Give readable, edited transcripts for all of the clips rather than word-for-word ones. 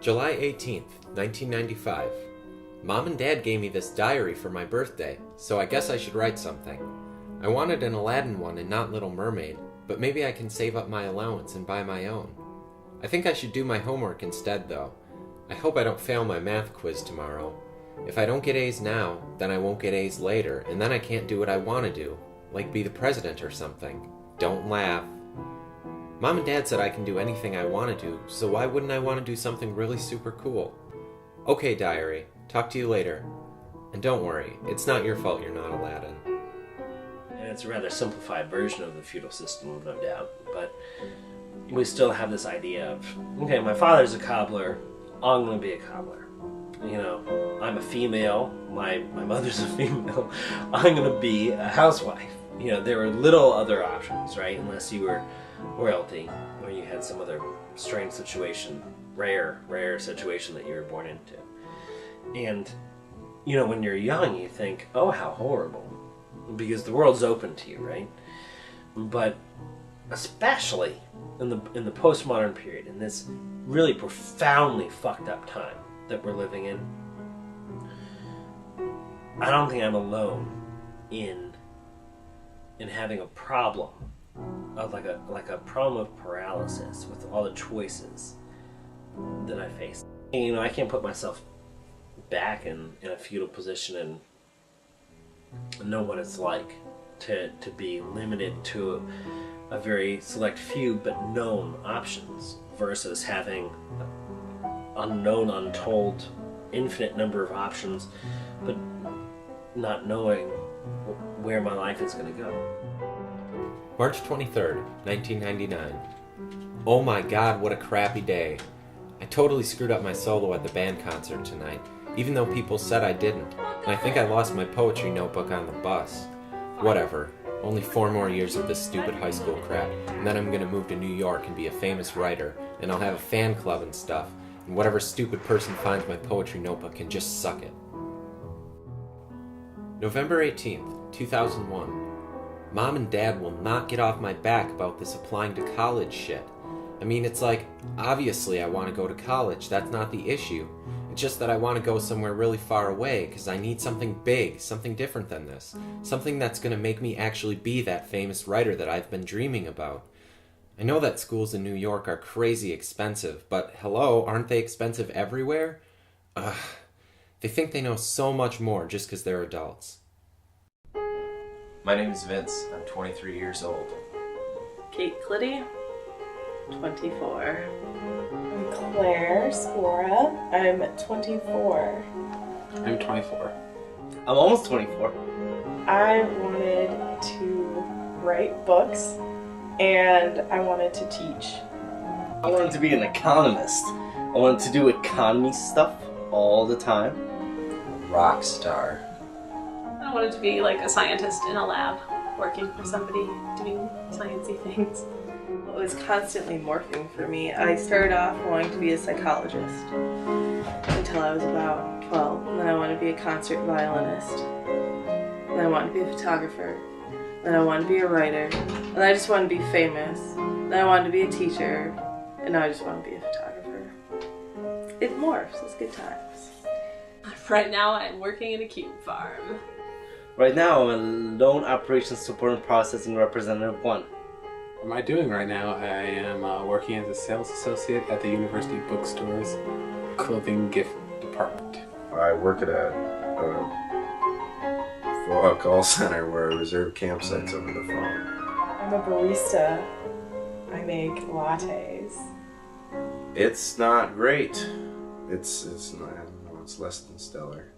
July 18th, 1995. Mom and Dad gave me this diary for my birthday, so I guess I should write something. I wanted an Aladdin one and not Little Mermaid, but maybe I can save up my allowance and buy my own. I think I should do my homework instead, though. I hope I don't fail my math quiz tomorrow. If I don't get A's now, then I won't get A's later, and then I can't do what I want to do, like be the president or something. Don't laugh. Mom and Dad said I can do anything I want to do, so why wouldn't I want to do something really super cool? Okay, diary. Talk to you later. And don't worry, it's not your fault you're not Aladdin. And it's a rather simplified version of the feudal system, no doubt, but we still have this idea of, okay, my father's a cobbler, I'm going to be a cobbler. You know, I'm a female, my mother's a female, I'm going to be a housewife. You know, there were little other options, right? Unless you were royalty, or you had some other strange situation, rare situation that you were born into. And, you know, when you're young, you think, oh, how horrible, because the world's open to you, right? But especially in the postmodern period, in this really profoundly fucked up time that we're living in, I don't think I'm alone in having a problem of like a problem of paralysis with all the choices that I face. And, you know, I can't put myself back in a feudal position and know what it's like to be limited to a very select few but known options versus having unknown, untold, infinite number of options, but not knowing where my life is going to go. March 23rd, 1999. Oh my god, what a crappy day. I totally screwed up my solo at the band concert tonight, even though people said I didn't, and I think I lost my poetry notebook on the bus. Whatever, only 4 more years of this stupid high school crap, and then I'm gonna move to New York and be a famous writer, and I'll have a fan club and stuff, and whatever stupid person finds my poetry notebook can just suck it. November 18th, 2001. Mom and Dad will not get off my back about this applying to college shit. I mean, it's like, obviously I want to go to college, that's not the issue. It's just that I want to go somewhere really far away because I need something big, something different than this. Something that's going to make me actually be that famous writer that I've been dreaming about. I know that schools in New York are crazy expensive, but hello, aren't they expensive everywhere? Ugh. They think they know so much more just because they're adults. My name is Vince. I'm 23 years old. Kate Clitty, 24. I'm Claire Spora. I'm 24. I'm 24. I'm almost 24. I wanted to write books and I wanted to teach. I wanted to be an economist. I wanted to do economy stuff all the time. Rock star. I wanted to be like a scientist in a lab, working for somebody, doing sciencey things. It was constantly morphing for me. I started off wanting to be a psychologist until I was about 12. And then I wanted to be a concert violinist. Then I wanted to be a photographer. Then I wanted to be a writer. And I just wanted to be famous. Then I wanted to be a teacher. And now I just want to be a photographer. It morphs. It's good times. Right now I'm working in a cube farm. Right now, I'm a loan operations support and processing representative 1. What am I doing right now? I am working as a sales associate at the University Bookstore's clothing gift department. I work at a call center where I reserve campsites over the phone. I'm a barista. I make lattes. It's not great. It's not, I don't know, it's less than stellar.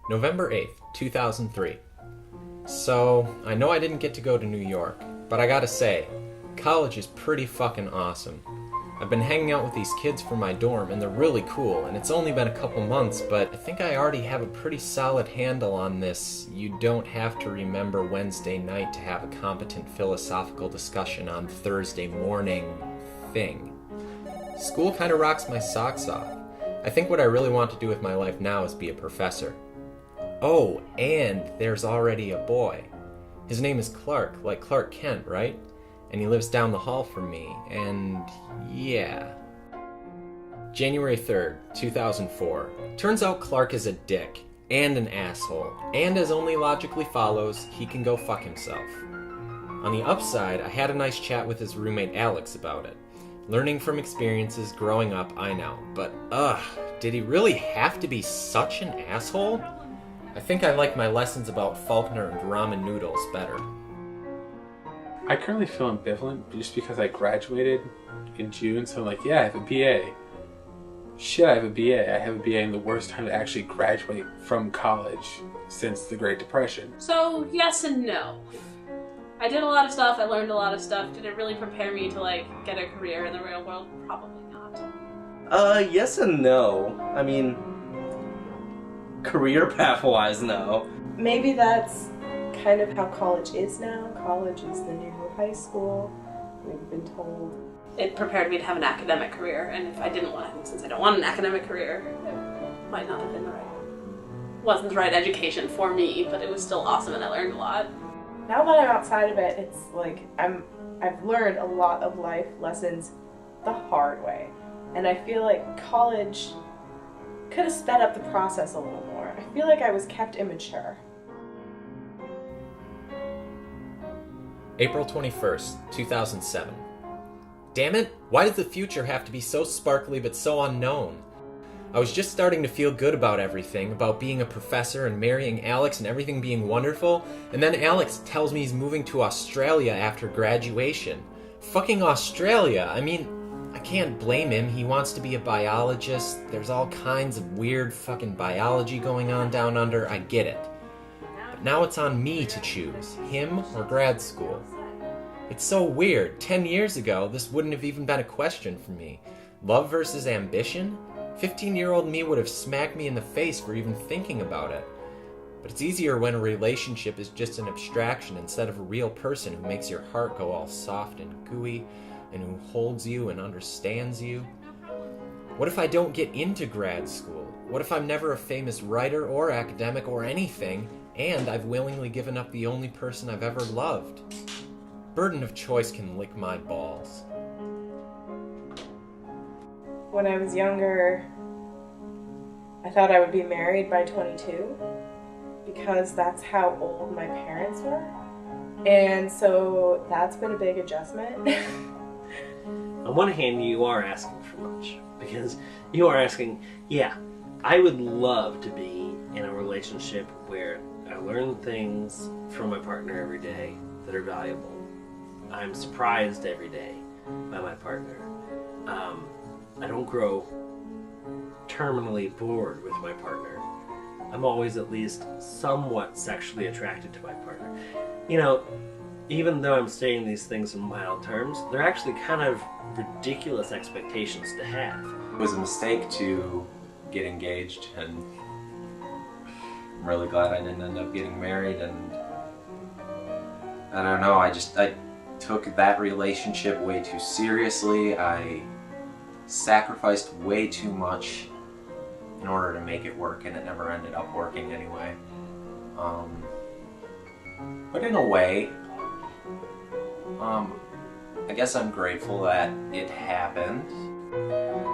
November 8th, 2003. So, I know I didn't get to go to New York, but I gotta say, college is pretty fucking awesome. I've been hanging out with these kids from my dorm, and they're really cool, and it's only been a couple months, but I think I already have a pretty solid handle on this you don't have to remember Wednesday night to have a competent philosophical discussion on Thursday morning thing. School kinda rocks my socks off. I think what I really want to do with my life now is be a professor. Oh, and there's already a boy. His name is Clark, like Clark Kent, right? And he lives down the hall from me, and yeah, January 3rd, 2004. Turns out Clark is a dick and an asshole, and as only logically follows, he can go fuck himself. On the upside, I had a nice chat with his roommate Alex about it. Learning from experiences growing up, I know, but did he really have to be such an asshole? I think I like my lessons about Faulkner and ramen noodles better. I currently feel ambivalent just because I graduated in June, so I'm like, yeah, I have a BA. Shit, I have a BA. I have a BA in the worst time to actually graduate from college since the Great Depression. So, yes and no. I did a lot of stuff, I learned a lot of stuff. Did it really prepare me to, like, get a career in the real world? Probably not. Yes and no. I mean, career path-wise, no. Maybe that's kind of how college is now. College is the new high school, we've been told. It prepared me to have an academic career, and if I didn't want it, since I don't want an academic career, it might not have been wasn't the right education for me, but it was still awesome and I learned a lot. Now that I'm outside of it, it's like I've learned a lot of life lessons the hard way. And I feel like college could have sped up the process a little more. I feel like I was kept immature. April 21st, 2007. Damn it, why does the future have to be so sparkly but so unknown? I was just starting to feel good about everything, about being a professor and marrying Alex and everything being wonderful, and then Alex tells me he's moving to Australia after graduation. Fucking Australia! I mean, I can't blame him, he wants to be a biologist, there's all kinds of weird fucking biology going on down under, I get it. But now it's on me to choose, him or grad school. It's so weird, 10 years ago, this wouldn't have even been a question for me. Love versus ambition? 15-year-old me would have smacked me in the face for even thinking about it. But it's easier when a relationship is just an abstraction instead of a real person who makes your heart go all soft and gooey and who holds you and understands you. What if I don't get into grad school? What if I'm never a famous writer or academic or anything, and I've willingly given up the only person I've ever loved? Burden of choice can lick my balls. When I was younger, I thought I would be married by 22 because that's how old my parents were. And so that's been a big adjustment. On one hand, you are asking for much because you are asking, yeah, I would love to be in a relationship where I learn things from my partner every day that are valuable. I'm surprised every day by my partner. I don't grow terminally bored with my partner. I'm always at least somewhat sexually attracted to my partner. You know, even though I'm stating these things in mild terms, they're actually kind of ridiculous expectations to have. It was a mistake to get engaged, and I'm really glad I didn't end up getting married, and I don't know, I took that relationship way too seriously. I sacrificed way too much in order to make it work, and it never ended up working anyway. But in a way, I guess I'm grateful that it happened.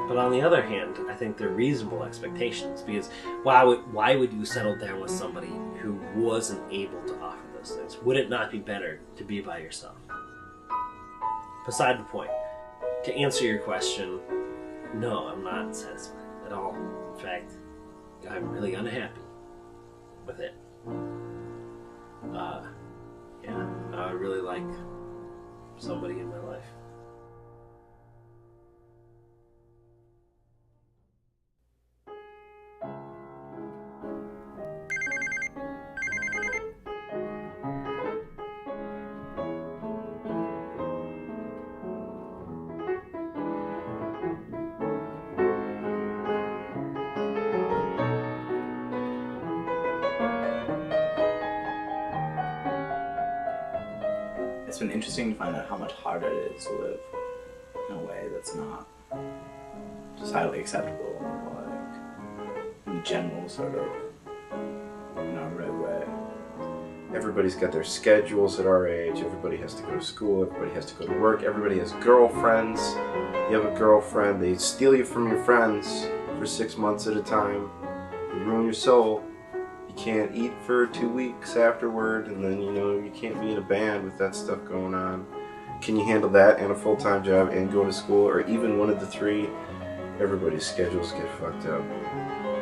But on the other hand, I think they're reasonable expectations, because why would you settle down with somebody who wasn't able to offer those things? Would it not be better to be by yourself? Beside the point, to answer your question, no, I'm not satisfied at all. In fact, I'm really unhappy with it. Yeah, I would really like somebody in my life. It's been interesting to find out how much harder it is to live in a way that's not just highly acceptable, like in the general sort of, right way. everybody's got their schedules at our age. Everybody has to go to school. Everybody has to go to work. Everybody has girlfriends. You have a girlfriend. They steal you from your friends for 6 months at a time. They ruin your soul. You can't eat for 2 weeks afterward, and then, you can't be in a band with that stuff going on. Can you handle that and a full-time job and go to school, or even one of the three? Everybody's schedules get fucked up.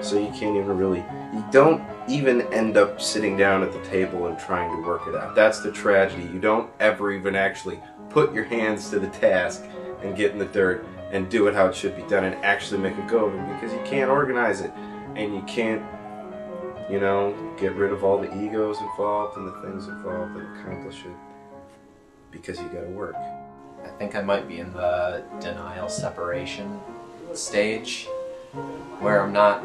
So you can't even you don't even end up sitting down at the table and trying to work it out. That's the tragedy. You don't ever even actually put your hands to the task and get in the dirt and do it how it should be done and actually make a go of it, because you can't organize it, and you can't, get rid of all the egos involved and the things involved and accomplish it, because you gotta work. I think I might be in the denial separation stage, where I'm not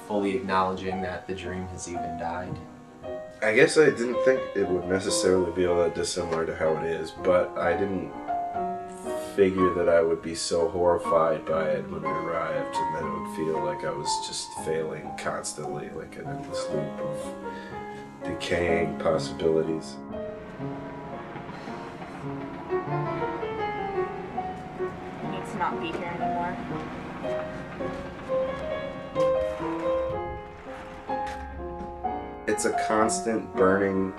fully acknowledging that the dream has even died. I guess I didn't think it would necessarily be all that dissimilar to how it is, but I didn't figure that I would be so horrified by it when it arrived, and that it would feel like I was just failing constantly, like an endless loop of decaying possibilities. He needs to not be here anymore. It's a constant burning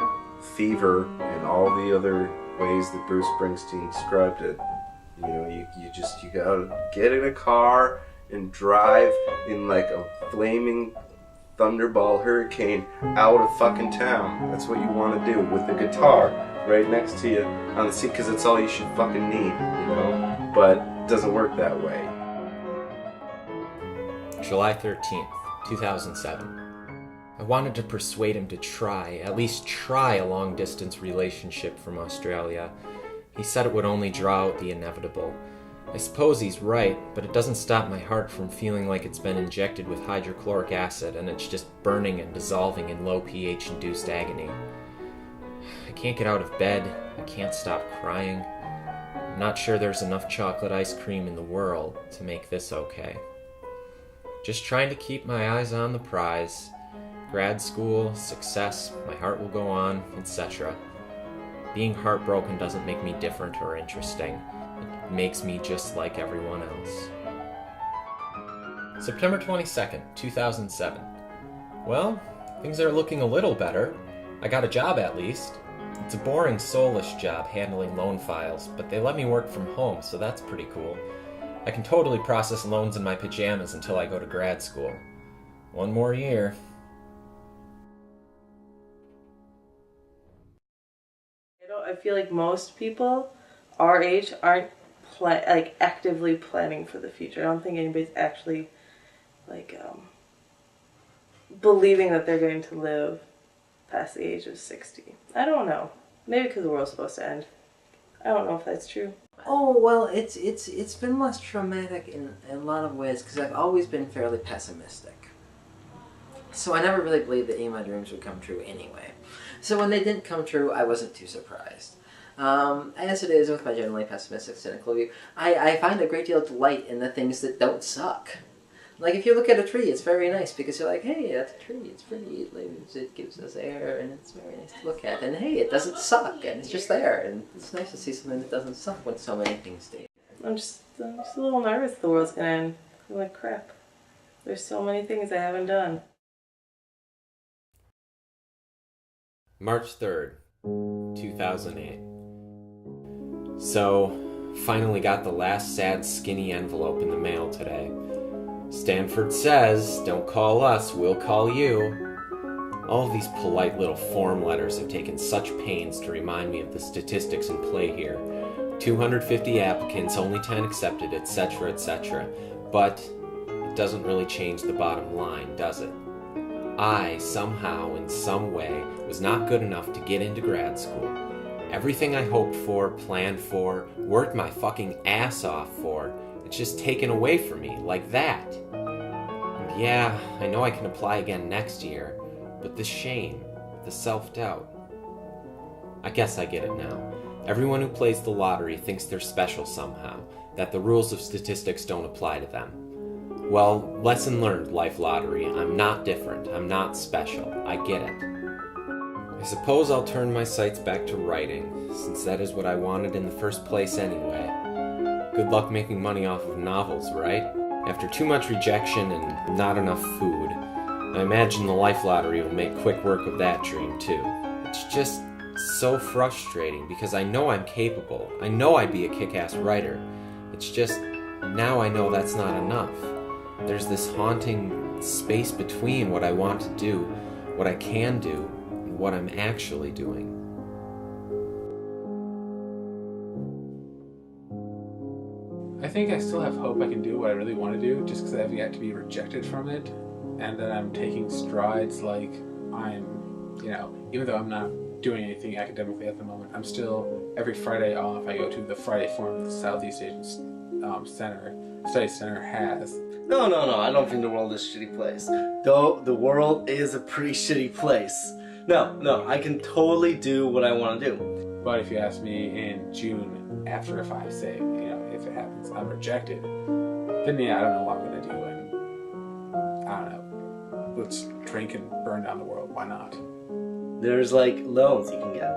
fever in all the other ways that Bruce Springsteen described it. You gotta get in a car and drive in like a flaming thunderball hurricane out of fucking town. That's what you want to do, with the guitar right next to you on the seat, because it's all you should fucking need, But it doesn't work that way. July 13th, 2007. I wanted to persuade him to at least try a long-distance relationship from Australia. He said it would only draw out the inevitable. I suppose he's right, but it doesn't stop my heart from feeling like it's been injected with hydrochloric acid and it's just burning and dissolving in low pH-induced agony. I can't get out of bed. I can't stop crying. I'm not sure there's enough chocolate ice cream in the world to make this okay. Just trying to keep my eyes on the prize. Grad school, success, my heart will go on, etc. Being heartbroken doesn't make me different or interesting. It makes me just like everyone else. September 22nd, 2007. Well, things are looking a little better. I got a job at least. It's a boring, soulless job handling loan files, but they let me work from home, so that's pretty cool. I can totally process loans in my pajamas until I go to grad school. One more year. I feel like most people our age aren't actively planning for the future. I don't think anybody's actually believing that they're going to live past the age of 60. I don't know. Maybe because the world's supposed to end. I don't know if that's true. Oh, well, it's been less traumatic in a lot of ways, because I've always been fairly pessimistic. So I never really believed that any of my dreams would come true anyway. So when they didn't come true, I wasn't too surprised. As it is with my generally pessimistic, cynical view, I find a great deal of delight in the things that don't suck. Like, if you look at a tree, it's very nice, because you're like, hey, that's a tree, it's pretty, it gives us air, and it's very nice to look at, and hey, it doesn't suck, and it's just there, and it's nice to see something that doesn't suck when so many things do. I'm just a little nervous the world's gonna end. I'm like, crap. There's so many things I haven't done. March 3rd, 2008. So, finally got the last sad skinny envelope in the mail today. Stanford says, don't call us, we'll call you. All of these polite little form letters have taken such pains to remind me of the statistics in play here. 250 applicants, only 10 accepted, etc., etc. But it doesn't really change the bottom line, does it? I, somehow, in some way, was not good enough to get into grad school. Everything I hoped for, planned for, worked my fucking ass off for, it's just taken away from me, like that. And yeah, I know I can apply again next year, but the shame, the self-doubt. I guess I get it now. Everyone who plays the lottery thinks they're special somehow, that the rules of statistics don't apply to them. Well, lesson learned, Life Lottery. I'm not different. I'm not special. I get it. I suppose I'll turn my sights back to writing, since that is what I wanted in the first place anyway. Good luck making money off of novels, right? After too much rejection and not enough food, I imagine the Life Lottery will make quick work of that dream too. It's just so frustrating because I know I'm capable. I know I'd be a kick-ass writer. It's just, now I know that's not enough. There's this haunting space between what I want to do, what I can do, and what I'm actually doing. I think I still have hope I can do what I really want to do, just because I have yet to be rejected from it, and that I'm taking strides like I'm, even though I'm not doing anything academically at the moment, I'm still, every Friday off, I go to the Friday Forum that the Southeast Asian Study Center has. No, I don't think the world is a shitty place. Though the world is a pretty shitty place. No, I can totally do what I want to do. But if you ask me in June, after if I say, if it happens, I'm rejected, then I don't know what I'm going to do, and I don't know, let's drink and burn down the world, why not? There's like loans you can get,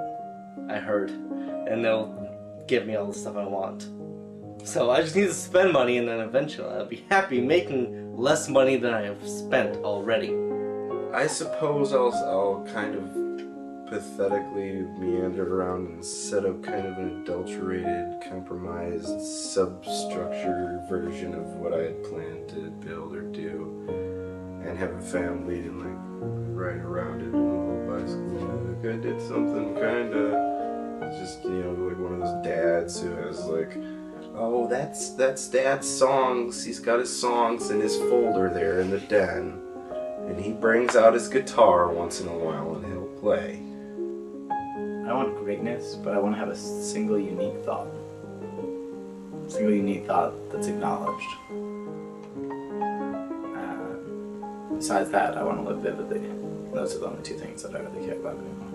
I heard, and they'll give me all the stuff I want. So I just need to spend money, and then eventually I'll be happy making less money than I have spent already. I suppose I'll kind of pathetically meander around and set up kind of an adulterated, compromised, substructure version of what I had planned to build or do, and have a family and ride around it in a little bicycle. Like I did something kind of just like one of those dads who has oh, that's Dad's songs. He's got his songs in his folder there in the den, and he brings out his guitar once in a while and he'll play. I want greatness, but I want to have a single unique thought. A single unique thought that's acknowledged. Besides that, I want to live vividly. Those are the only two things that I really care about anymore.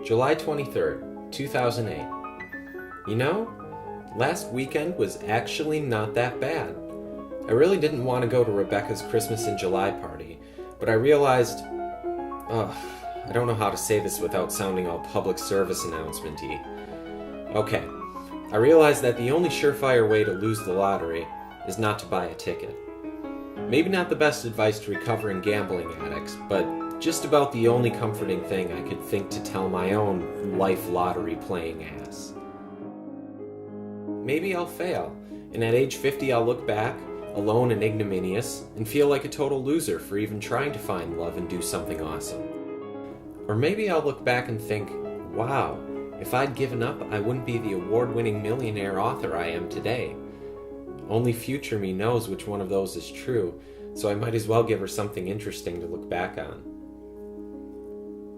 July 23rd, 2008. Last weekend was actually not that bad. I really didn't want to go to Rebecca's Christmas in July party, but I realized, I don't know how to say this without sounding all public service announcement-y. Okay, I realized that the only surefire way to lose the lottery is not to buy a ticket. Maybe not the best advice to recovering gambling addicts, but just about the only comforting thing I could think to tell my own life lottery playing ass. Maybe I'll fail, and at age 50 I'll look back, alone and ignominious, and feel like a total loser for even trying to find love and do something awesome. Or maybe I'll look back and think, wow, if I'd given up, I wouldn't be the award-winning millionaire author I am today. Only future me knows which one of those is true, so I might as well give her something interesting to look back on.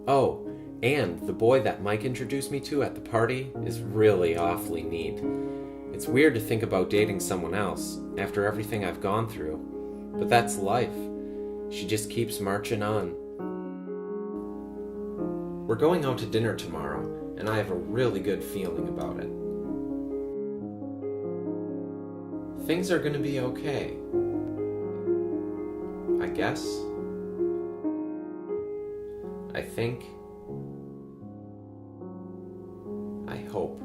Oh, and the boy that Mike introduced me to at the party is really awfully neat. It's weird to think about dating someone else after everything I've gone through, but that's life. She just keeps marching on. We're going out to dinner tomorrow, and I have a really good feeling about it. Things are gonna be okay. I guess. I think. I hope.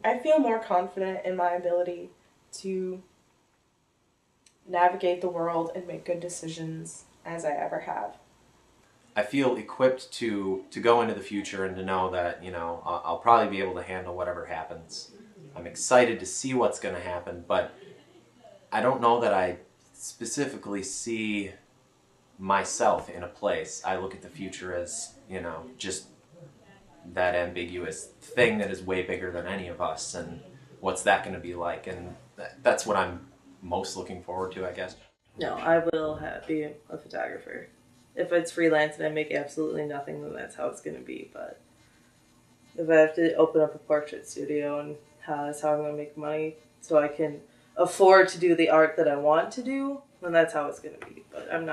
I feel more confident in my ability to navigate the world and make good decisions as I ever have. I feel equipped to go into the future and to know that, I'll probably be able to handle whatever happens. I'm excited to see what's going to happen, but I don't know that I specifically see myself in a place. I look at the future as, just that ambiguous thing that is way bigger than any of us, and what's that going to be like, and that's what I'm most looking forward to, I guess. No, I will be a photographer. If it's freelance and I make absolutely nothing, then that's how it's going to be, but if I have to open up a portrait studio and that's how I'm going to make money so I can afford to do the art that I want to do, then that's how it's going to be, but I'm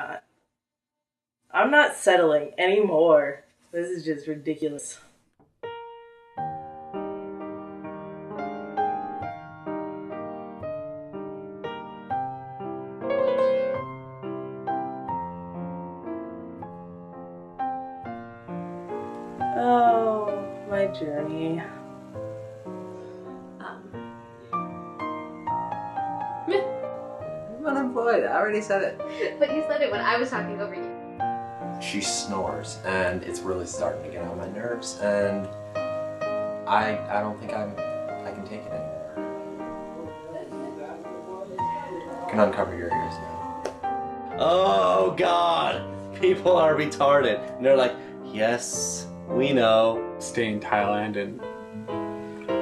not settling anymore. This is just ridiculous. journey. I'm unemployed. I already said it. But you said it when I was talking over you. She snores, and it's really starting to get on my nerves, and I don't think I can take it anymore. You can uncover your ears now. Oh God! People are retarded. And they're like, yes, we know. Stay in Thailand and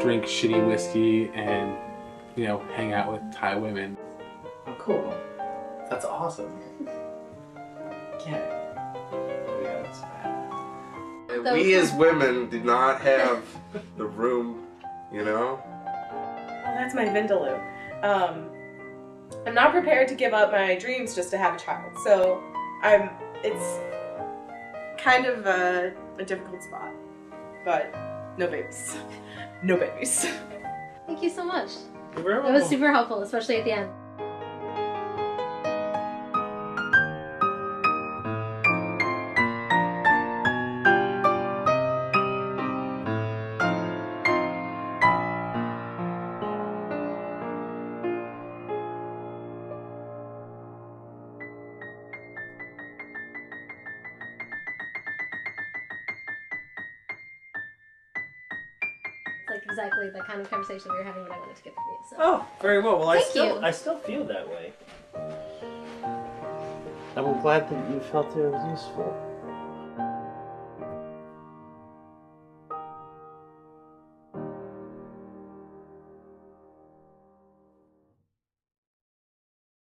drink shitty whiskey and, you know, hang out with Thai women. Oh, cool. That's awesome. Yeah. Yeah, that's bad. We as women do not have the room, you know? Oh, that's my Vindaloo. I'm not prepared to give up my dreams just to have a child. So it's kind of a difficult spot. But no babies. No babies. Thank you so much. You're very It was super helpful, especially at the end. Like exactly the kind of conversation we were having that I wanted to get from you. So. Oh, very well. Well, Thank you. I still feel that way. I'm glad that you felt it was useful.